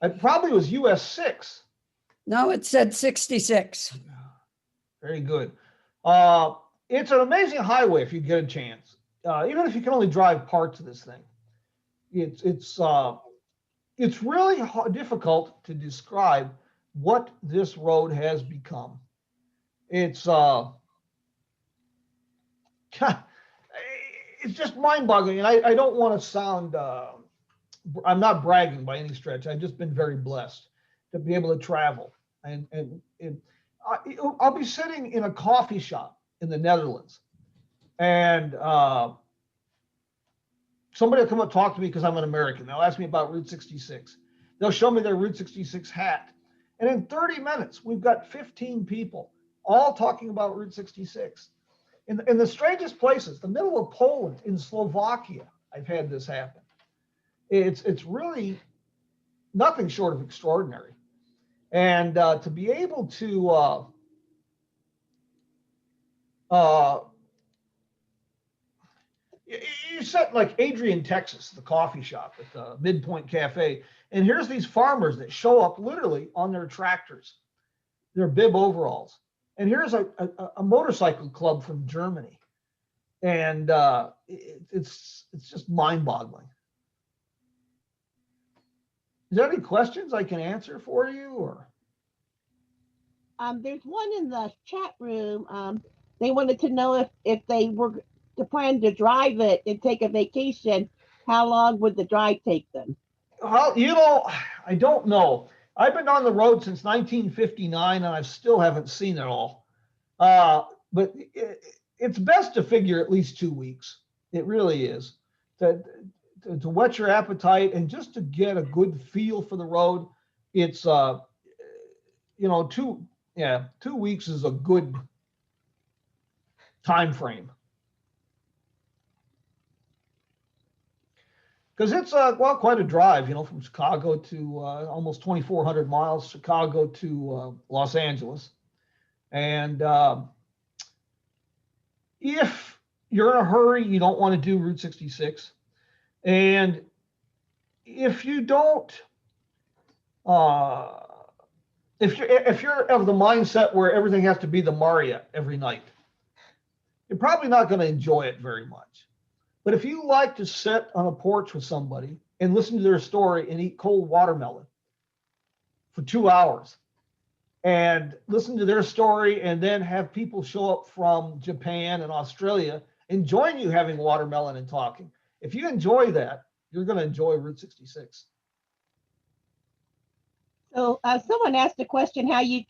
Speaker 1: it probably was US 6.
Speaker 9: No, it said 66.
Speaker 1: Very good. It's an amazing highway if you get a chance. even if you can only drive parts of this thing, it's really difficult to describe what this road has become. It's it's just mind-boggling, and I don't want to sound I'm not bragging by any stretch. I've just been very blessed to be able to travel, and I'll be sitting in a coffee shop in the Netherlands, and somebody will come up and talk to me because I'm an American. They'll ask me about Route 66. They'll show me their Route 66 hat. And in 30 minutes, we've got 15 people all talking about Route 66. In the strangest places, the middle of Poland, in Slovakia, I've had this happen. It's really nothing short of extraordinary. And to be able to you set like Adrian, Texas, the coffee shop at the Midpoint Cafe, and here's these farmers that show up literally on their tractors, their bib overalls, and here's a motorcycle club from Germany, and it's just mind-boggling. Is there any questions I can answer for you, or?
Speaker 4: There's one in the chat room. They wanted to know if they were to plan to drive it and take a vacation, how long would the drive take them?
Speaker 1: Well, I don't know. I've been on the road since 1959, and I still haven't seen it all. But it's best to figure at least 2 weeks. It really is. To whet your appetite and just to get a good feel for the road. It's 2 weeks is a good time frame. Because it's quite a drive, from Chicago to almost 2,400 miles, Chicago to Los Angeles. And if you're in a hurry, you don't want to do Route 66. And if you don't, if you're of the mindset where everything has to be the Marriott every night, you're probably not going to enjoy it very much. But if you like to sit on a porch with somebody and listen to their story and eat cold watermelon for 2 hours and listen to their story and then have people show up from Japan and Australia and join you having watermelon and talking, if you enjoy that, you're going to enjoy Route 66.
Speaker 4: So someone asked a question, how you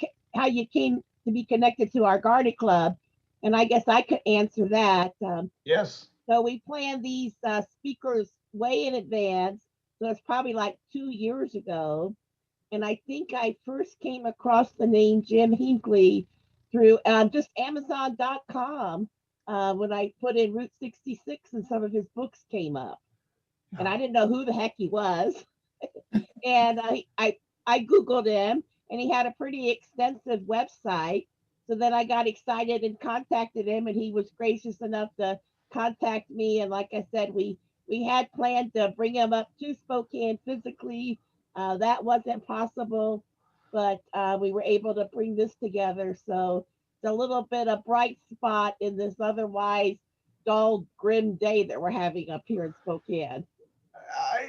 Speaker 4: came to be connected to our garden club, and I guess I could answer that.
Speaker 1: Yes.
Speaker 4: So we planned these speakers way in advance. So it's probably like 2 years ago. And I think I first came across the name Jim Hinckley through just Amazon.com when I put in Route 66 and some of his books came up. And I didn't know who the heck he was. And I Googled him, and he had a pretty extensive website. So then I got excited and contacted him, and he was gracious enough to contact me. And like I said, we had planned to bring him up to Spokane physically. That wasn't possible, but we were able to bring this together. So it's a little bit of bright spot in this otherwise dull, grim day that we're having up here in Spokane.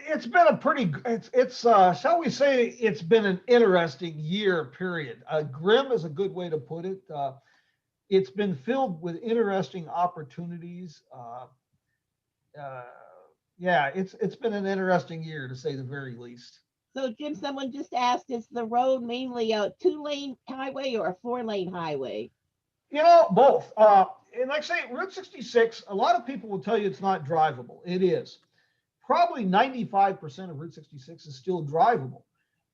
Speaker 1: It's been a pretty, shall we say, it's been an interesting year, period. Grim is a good way to put it. It's been filled with interesting opportunities. It's been an interesting year, to say the very least.
Speaker 4: So, Jim, someone just asked, is the road mainly a 2-lane highway or a 4-lane highway?
Speaker 1: Both. And like I say, Route 66, a lot of people will tell you it's not drivable. It is. Probably 95% of Route 66 is still drivable.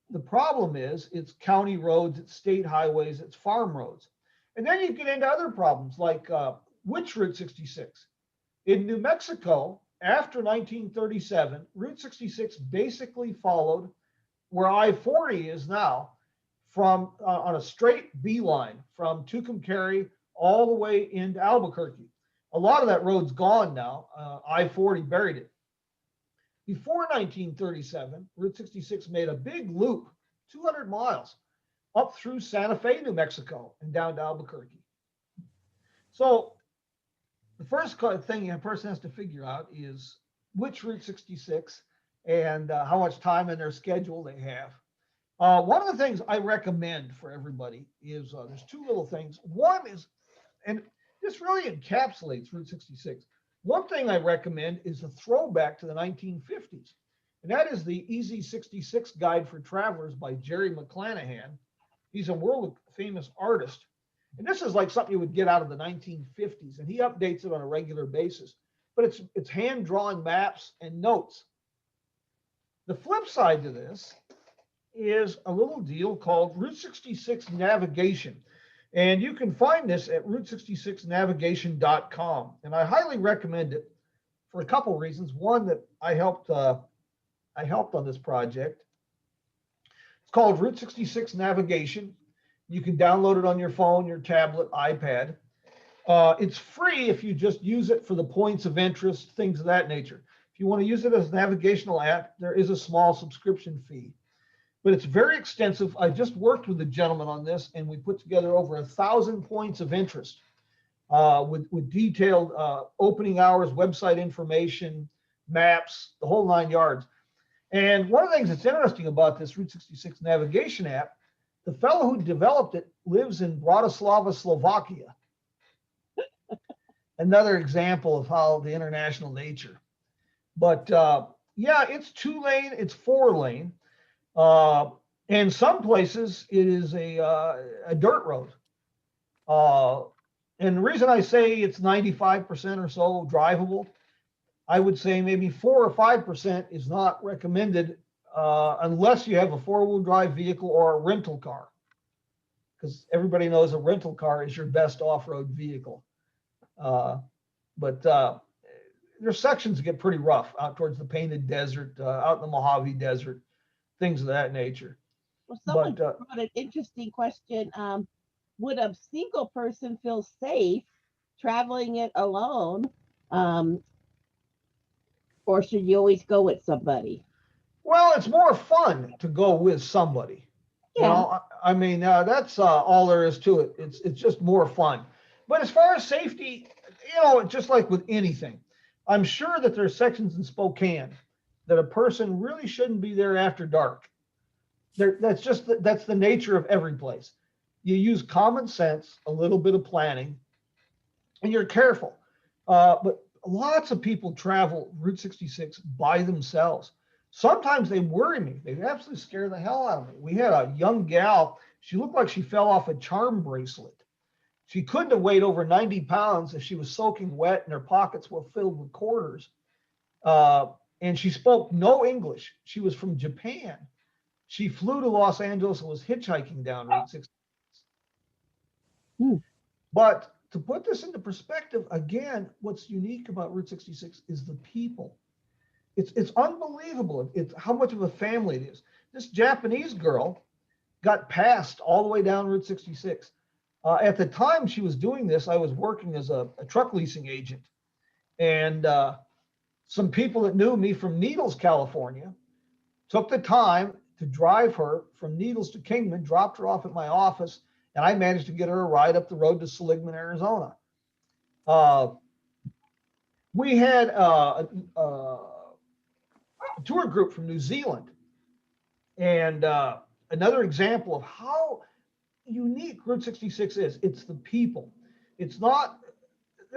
Speaker 1: The problem is it's county roads, it's state highways, it's farm roads. And then you get into other problems like which Route 66? In New Mexico, after 1937, Route 66 basically followed where I-40 is now, from on a straight beeline from Tucumcari all the way into Albuquerque. A lot of that road's gone now. I-40 buried it. Before 1937, Route 66 made a big loop, 200 miles, up through Santa Fe, New Mexico, and down to Albuquerque. So the first thing a person has to figure out is which Route 66 and how much time in their schedule they have. One of the things I recommend for everybody is there's two little things. One is, and this really encapsulates Route 66. One thing I recommend is a throwback to the 1950s, and that is the Easy 66 Guide for Travelers by Jerry McClanahan. He's a world famous artist. And this is like something you would get out of the 1950s, and he updates it on a regular basis. But it's hand-drawn maps and notes. The flip side to this is a little deal called Route 66 Navigation. And you can find this at route66navigation.com. And I highly recommend it for a couple of reasons. One, that I helped on this project. It's called Route 66 Navigation. You can download it on your phone, your tablet, iPad. It's free if you just use it for the points of interest, things of that nature. If you want to use it as a navigational app, there is a small subscription fee. But it's very extensive. I just worked with a gentleman on this, and we put together over 1,000 points of interest with detailed opening hours, website information, maps, the whole 9 yards. And one of the things that's interesting about this Route 66 navigation app, the fellow who developed it lives in Bratislava, Slovakia. Another example of how the international nature. But yeah, it's 2-lane, it's 4-lane. In some places, it is a dirt road. And the reason I say it's 95% or so drivable, I would say maybe 4 or 5% is not recommended unless you have a 4-wheel drive vehicle or a rental car. Because everybody knows a rental car is your best off-road vehicle. But there's sections that get pretty rough out towards the Painted Desert, out in the Mojave Desert, things of that nature.
Speaker 4: Well, someone brought an interesting question. Would a single person feel safe traveling it alone? Or should you always go with somebody?
Speaker 1: Well, it's more fun to go with somebody.
Speaker 4: Yeah.
Speaker 1: You know, I mean, that's all there is to it. It's just more fun. But as far as safety, you know, just like with anything, I'm sure that there's sections in Spokane that a person really shouldn't be there after dark. That's the nature of every place. You use common sense, a little bit of planning, and you're careful. But lots of people travel Route 66 by themselves. Sometimes they worry me. They absolutely scare the hell out of me. We had a young gal. She looked like she fell off a charm bracelet. She couldn't have weighed over 90 pounds if she was soaking wet and her pockets were filled with quarters. And she spoke no English. She was from Japan. She flew to Los Angeles and was hitchhiking down Route 66. But to put this into perspective, again, what's unique about Route 66 is the people. It's unbelievable. It's how much of a family it is. This Japanese girl got passed all the way down Route 66. At the time she was doing this, I was working as a truck leasing agent. And some people that knew me from Needles, California, took the time to drive her from Needles to Kingman, dropped her off at my office, and I managed to get her a ride up the road to Seligman, Arizona. We had a tour group from New Zealand. And another example of how unique Route 66 is, it's the people. It's not,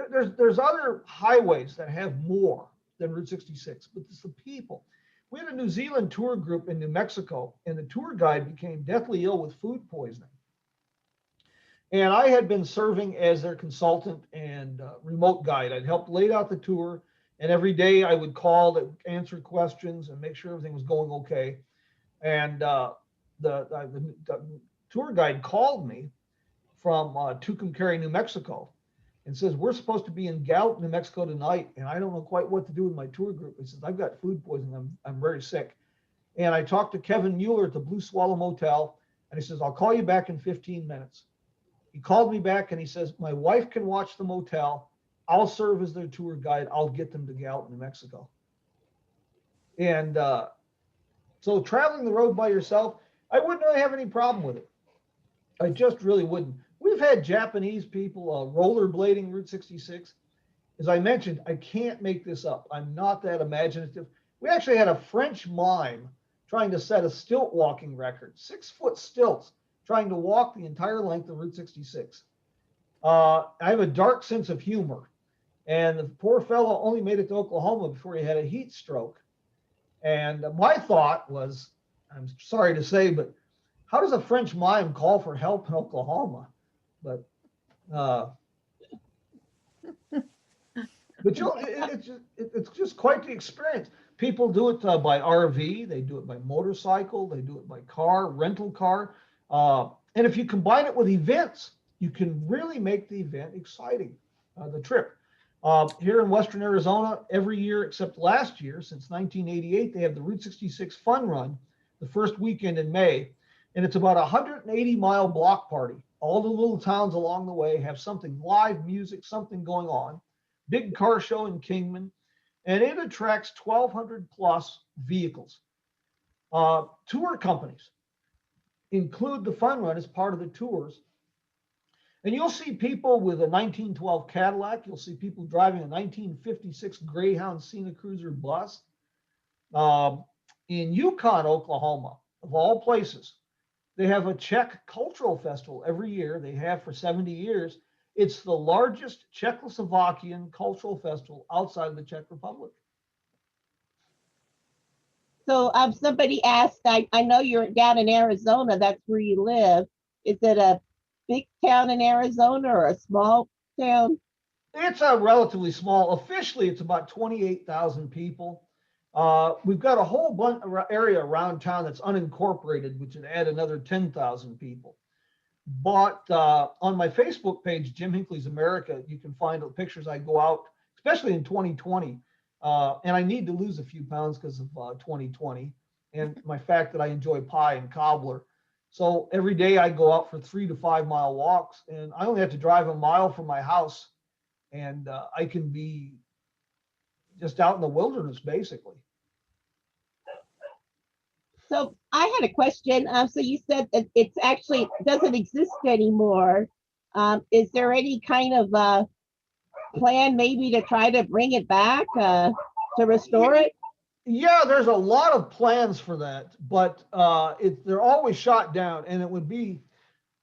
Speaker 1: there's other highways that have more than Route 66, but it's the people. We had a New Zealand tour group in New Mexico, and the tour guide became deathly ill with food poisoning. And I had been serving as their consultant and remote guide. I'd helped lay out the tour, and every day I would call to answer questions and make sure everything was going okay. And the tour guide called me from Tucumcari, New Mexico, and says, we're supposed to be in Gallup, New Mexico tonight, and I don't know quite what to do with my tour group. He says, I've got food poisoning. I'm very sick. And I talked to Kevin Mueller at the Blue Swallow Motel, and he says, I'll call you back in 15 minutes. He called me back and he says, my wife can watch the motel. I'll serve as their tour guide. I'll get them to Gallup, New Mexico. And so traveling the road by yourself, I wouldn't really have any problem with it. I just really wouldn't. We've had Japanese people rollerblading Route 66. as I mentioned, I can't make this up. I'm not that imaginative. We actually had a French mime trying to set a stilt walking record, 6-foot stilts, trying to walk the entire length of Route 66. I have a dark sense of humor, and the poor fellow only made it to Oklahoma before he had a heat stroke. And my thought was, I'm sorry to say, but how does a French mime call for help in Oklahoma? But it's just quite the experience. People do it by RV, they do it by motorcycle, they do it by car, rental car. And if you combine it with events, you can really make the event exciting, the trip. Here in Western Arizona, every year except last year, since 1988, they have the Route 66 Fun Run, the first weekend in May. And it's about a 180-mile block party. All the little towns along the way have something, live music, something going on. Big car show in Kingman, and it attracts 1,200 plus vehicles. Tour companies include the Fun Run as part of the tours. And you'll see people with a 1912 Cadillac. You'll see people driving a 1956 Greyhound Cena Cruiser bus. In Yukon, Oklahoma, of all places, they have a Czech cultural festival every year. They have for 70 years. It's the largest Czechoslovakian cultural festival outside of the Czech Republic.
Speaker 4: So somebody asked, I know you're down in Arizona, that's where you live. Is it a big town in Arizona or a small town?
Speaker 1: It's a relatively small, officially it's about 28,000 people. We've got a whole bunch of area around town that's unincorporated, which would add another 10,000 people. But on my Facebook page, Jim Hinckley's America, you can find the pictures. I go out, especially in 2020, and I need to lose a few pounds because of 2020 and my fact that I enjoy pie and cobbler. So every day I go out for 3 to 5 mile walks, and I only have to drive a mile from my house, and I can be just out in the wilderness, basically.
Speaker 4: So I had a question. So you said that it's actually doesn't exist anymore. Is there any kind of plan maybe to try to bring it back, to restore it?
Speaker 1: Yeah, there's a lot of plans for that, but they're always shot down, and it would be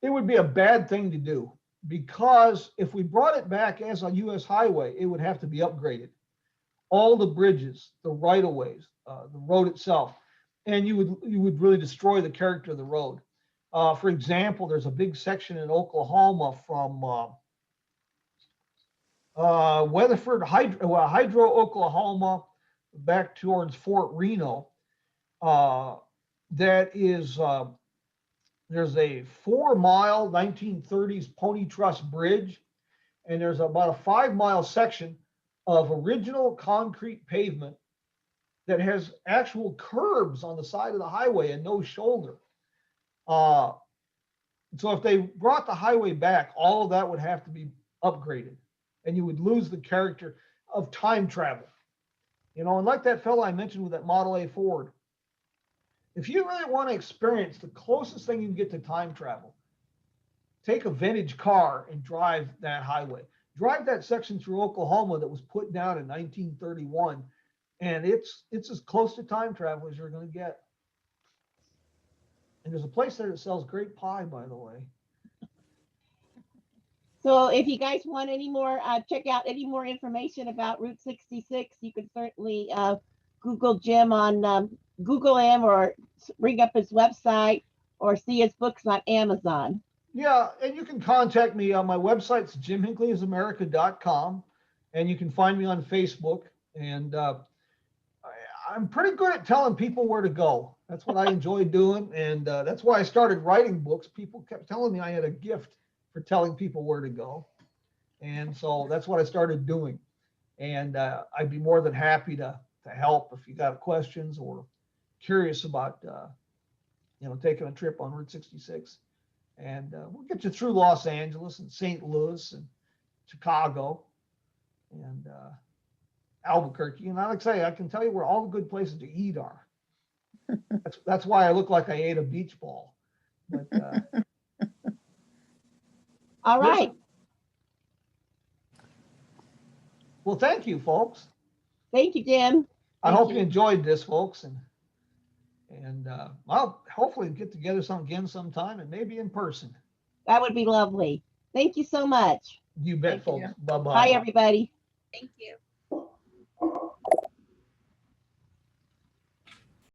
Speaker 1: a bad thing to do, because if we brought it back as a U.S. highway, it would have to be upgraded. All the bridges, the right-of-ways, the road itself, and you would really destroy the character of the road. For example, there's a big section in Oklahoma from Weatherford, Hydro, Oklahoma, back towards Fort Reno. That is, there's a 4-mile 1930s pony truss bridge, and there's about a 5-mile section of original concrete pavement that has actual curbs on the side of the highway and no shoulder. So if they brought the highway back, all of that would have to be upgraded, and you would lose the character of time travel. You know, and like that fellow I mentioned with that Model A Ford, if you really want to experience the closest thing you can get to time travel, take a vintage car and drive that highway. Drive that section through Oklahoma that was put down in 1931, and it's as close to time travel as you're going to get. And there's a place there that sells great pie, by the way.
Speaker 4: So if you guys want any more, check out any more information about Route 66, you can certainly Google Jim on Google him, or bring up his website, or see his books on Amazon.
Speaker 1: Yeah, and you can contact me on my website's jimhinkleysamerica.com, and you can find me on Facebook. And I'm pretty good at telling people where to go. That's what I enjoy doing, and that's why I started writing books. People kept telling me I had a gift for telling people where to go, and so that's what I started doing. And I'd be more than happy to help if you got questions or curious about taking a trip on Route 66. And we'll get you through Los Angeles and St. Louis and Chicago and Albuquerque. And like I say, I can tell you where all the good places to eat are. That's why I look like I ate a beach ball. But,
Speaker 4: all right.
Speaker 1: Well, thank you, folks.
Speaker 4: Thank you, Jim.
Speaker 1: I
Speaker 4: Thank
Speaker 1: hope you
Speaker 4: you.
Speaker 1: enjoyed this, folks, and I'll hopefully get together some again sometime and maybe in person.
Speaker 4: That would be lovely. Thank you so much.
Speaker 1: You bet,
Speaker 3: Thank you.
Speaker 1: folks. Bye-bye.
Speaker 4: Bye, everybody.
Speaker 3: Thank you.